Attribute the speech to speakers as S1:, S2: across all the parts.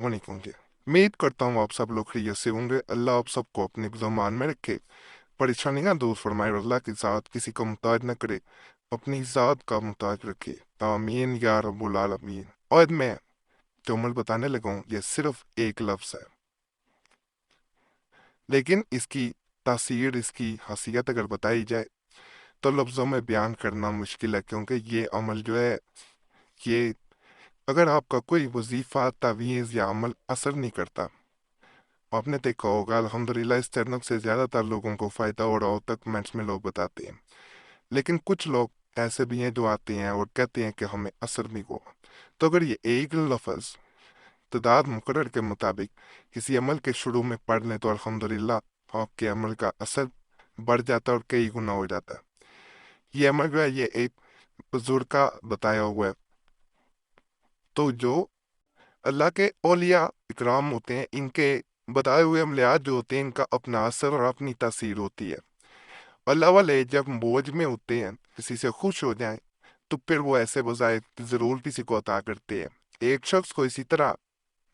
S1: होनी होंगे। उम्मीद करता हूँ आप सब लोग खैरियत से होंगे। अल्लाह आप सबको अपने ज़मान में रखे, परेशानियां दूर फरमाए और अल्लाह की ज़ात किसी को मुहताज न करे, अपनी ज़ात का मुहताज रखे। आमीन या रब्बुल आलमीन। और मैं जो अमल बताने लगा हूँ ये सिर्फ एक लफ्ज़ है, लेकिन इसकी तासीर, इसकी हसीयत अगर बताई जाए तो लफ्ज़ों में बयान करना मुश्किल है, क्योंकि ये अमल जो है, ये अगर आपका कोई वजीफ़ा, तावीज़ या अमल असर नहीं करता, आपने देखा होगा अल्हम्दुलिल्लाह इस चैनल से ज़्यादातर लोगों को फ़ायदा हो रहा होता है, कमेंट्स में लोग बताते हैं। लेकिन कुछ लोग ऐसे भी हैं जो आते हैं और कहते हैं कि हमें असर नहीं हुआ। तो अगर ये एक लफ्ज़ तादाद मुकर्रर के मुताबिक किसी अमल के शुरू में पढ़ लें तो अल्हम्दुलिल्लाह आपके अमल का असर बढ़ जाता है और कई गुना हो जाता है। ये अमल जो है ये एक बुजुर्ग का बताया हुआ है। तो जो अल्लाह के औलिया इकराम होते हैं, इनके बताए हुए अमलियात जो होते हैं, इनका अपना असर और अपनी तासीर होती है। अल्लाह वाले जब मौज में होते हैं, किसी से खुश हो जाएं, तो फिर वो ऐसे वज़ाइफ ज़रूर किसी को अता करते हैं। एक शख्स को इसी तरह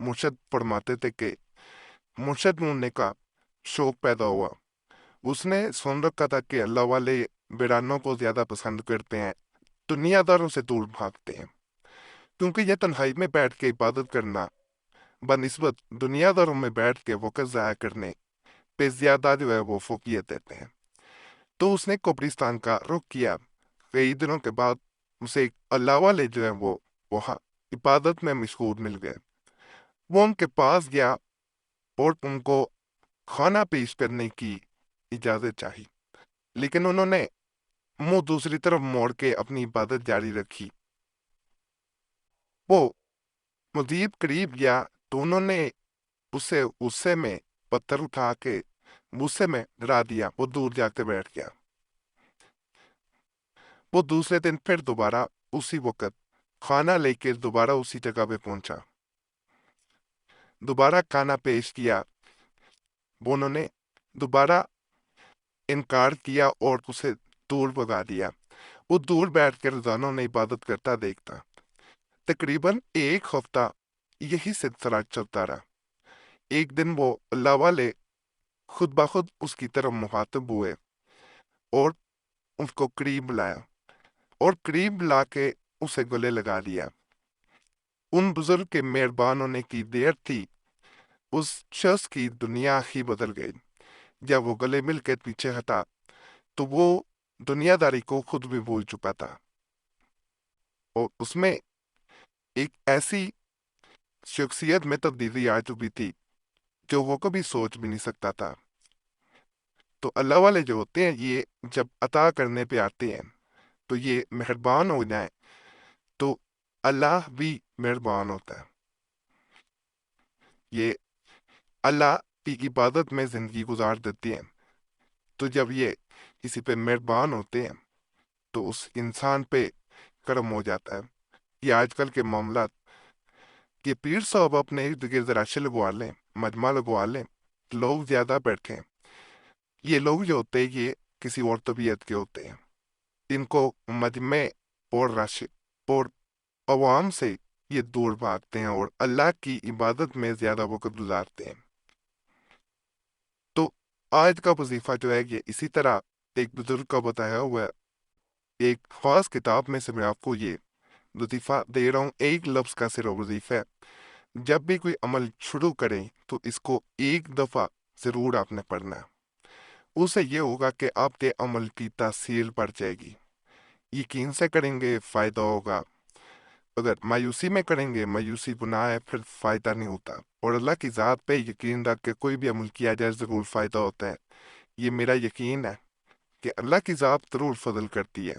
S1: मुर्शद फरमाते थे कि मुर्शद ढूंढने का शौक पैदा हुआ। उसने सुन रखा था कि अल्लाह वाले वीरानों को ज्यादा पसंद करते हैं, दुनियादारों से दूर भागते हैं, क्योंकि ये तन्हाई में बैठ के इबादत करना बनिस्बत दुनियादारों में बैठ के वक़्त ज़ाया करने पे ज्यादा जो है वो फोकियत देते हैं। तो उसने कब्रिस्तान का रुख किया। कई दिनों के बाद उसे एक अल्लाह वाले जो है वो वहाँ इबादत में मशगूल मिल गए। वो उनके पास गया और उनको खाना पेश करने की इजाजत चाही, लेकिन उन्होंने मुंह दूसरी तरफ मोड़ के अपनी इबादत जारी रखी। वो मजीद करीब गया तो उन्होंने उसे गुस्से में पत्थर उठा के गुस्से में डरा दिया। वो दूर जाके बैठ गया। वो दूसरे दिन फिर दोबारा उसी वक्त खाना लेकर दोबारा उसी जगह पे पहुंचा। दोबारा खाना पेश किया, वो उन्होंने दोबारा इनकार किया और उसे दूर भगा दिया। वो दूर बैठ कर रोजाना उन्हें इबादत करता देखता। तकरीबन एक हफ्ता यही सिलसिला चलता रहा। एक दिन वो अल्लाह वाले खुद ब खुद उसकी तरफ मुखातिब हुए और उसको करीब लाया और करीब ला के उसे गले लगा लिया। उन बुजुर्ग के मेहरबान होने की देर थी, उस शख्स की दुनिया ही बदल गई। जब वो गले मिल के पीछे हटा तो वो दुनियादारी को खुद भी भूल चुका था और उसमें एक ऐसी शख्सियत में तब्दीली आ चुकी थी जो वो कभी सोच भी नहीं सकता था। तो अल्लाह वाले जो होते हैं ये जब अता करने पे आते हैं तो ये मेहरबान हो जाए तो अल्लाह भी मेहरबान होता है। ये अल्लाह की इबादत में जिंदगी गुजार देती है। तो जब ये किसी पे मेहरबान होते हैं तो उस इंसान पे करम हो जाता है। ये आजकल के मामला, ये पीर साहब अपने इर्द गिर्द राशि लगवा लें, मजमा लगवा लें, लोग ज्यादा बैठे हैं। ये लोग जो होते हैं ये किसी और तबीयत के होते हैं। इनको मजमे और राशि और अवाम से ये दूर भागते हैं और अल्लाह की इबादत में ज्यादा वक़्त गुजारते हैं। तो आज का वजीफा जो है ये इसी तरह एक बुजुर्ग का बताया हुआ है। एक खास किताब में से मैं आपको ये वजीफा दे रहा हूँ। एक लफ्ज का सिर्फ वजीफा है। जब भी कोई अमल शुरू करें तो इसको एक दफा जरूर आपने पढ़ना है। उससे ये होगा कि आपके अमल की तासीर बढ़ जाएगी। यकीन से करेंगे फायदा होगा। अगर मायूसी में करेंगे, मायूसी गुनाह है, फिर फायदा नहीं होता। और अल्लाह की ज़ात पे यकीन रख के कोई भी अमल किया जाए ज़रूर फायदा होता है। ये मेरा यकीन है कि अल्लाह की ज़ात ज़रूर फजल करती है।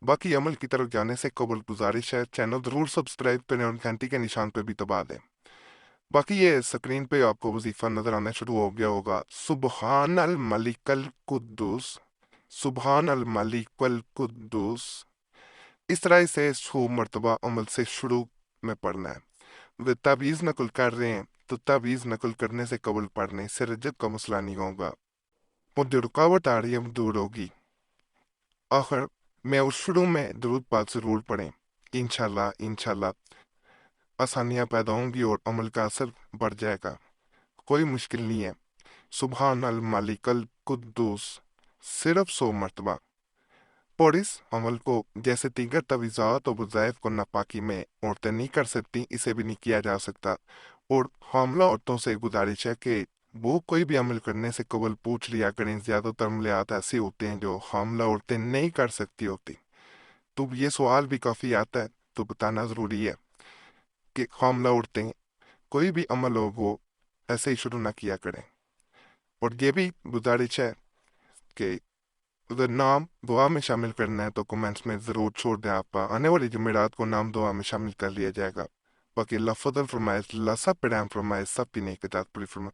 S1: बाकी अमल की तरफ जाने से कबल गुजारिश है चैनल ज़रूर सब्सक्राइब करें और घंटी के निशान पे भी दबा दें। बाकी ये स्क्रीन पे आपको वजीफा नजर आना शुरू हो गया होगा। सुबहान अल मलिकल कुद्दूस, सुबहान अल मलिकल कुद्दूस। इस तरह इसे 100 मरतबा अमल से शुरू में पढ़ना है। वे तावीज़ नकल कर रहे हैं तो तावीज़ नकल करने से कबल पढ़ने से रजत का मसला नहीं होगा। वो जो रुकावट आ रही है वो दूर होगी। आखिर में उस शुरू में दरूद पाक जरूर पढ़ें। इंशाल्लाह इंशाल्लाह आसानियां पैदा होंगी और अमल का असर बढ़ जाएगा। कोई मुश्किल नहीं है। सुबहान अल मालिकल कुद्दूस सिर्फ 100 मरतबा। और इस अमल को जैसे दीगर तवीज़ात और वज़ाइफ को नापाकी में औरतें नहीं कर सकती, इसे भी नहीं किया जा सकता। और हामला औरतों से गुजारिश है कि वो कोई भी अमल करने से कबल पूछ लिया करें। ज़्यादातर अमलियात ऐसे होते हैं जो हामला औरतें नहीं कर सकती होती। तो ये सवाल भी काफ़ी आता है, तो बताना ज़रूरी है कि हामला औरतें कोई भी अमल हो वो ऐसे ही शुरू ना किया करें। और ये भी गुजारिश है कि अगर नाम दुआ में शामिल करना है तो कमेंट्स में ज़रूर छोड़ दें। आप आने वाली जुमेरात को नाम दुआ में शामिल कर लिया जाएगा। बाकी अल्लाह फजल फरमाए, अल्लाह सब पे रहम फरमाए, सब की नेक इजाज़त पूरी फरमाए।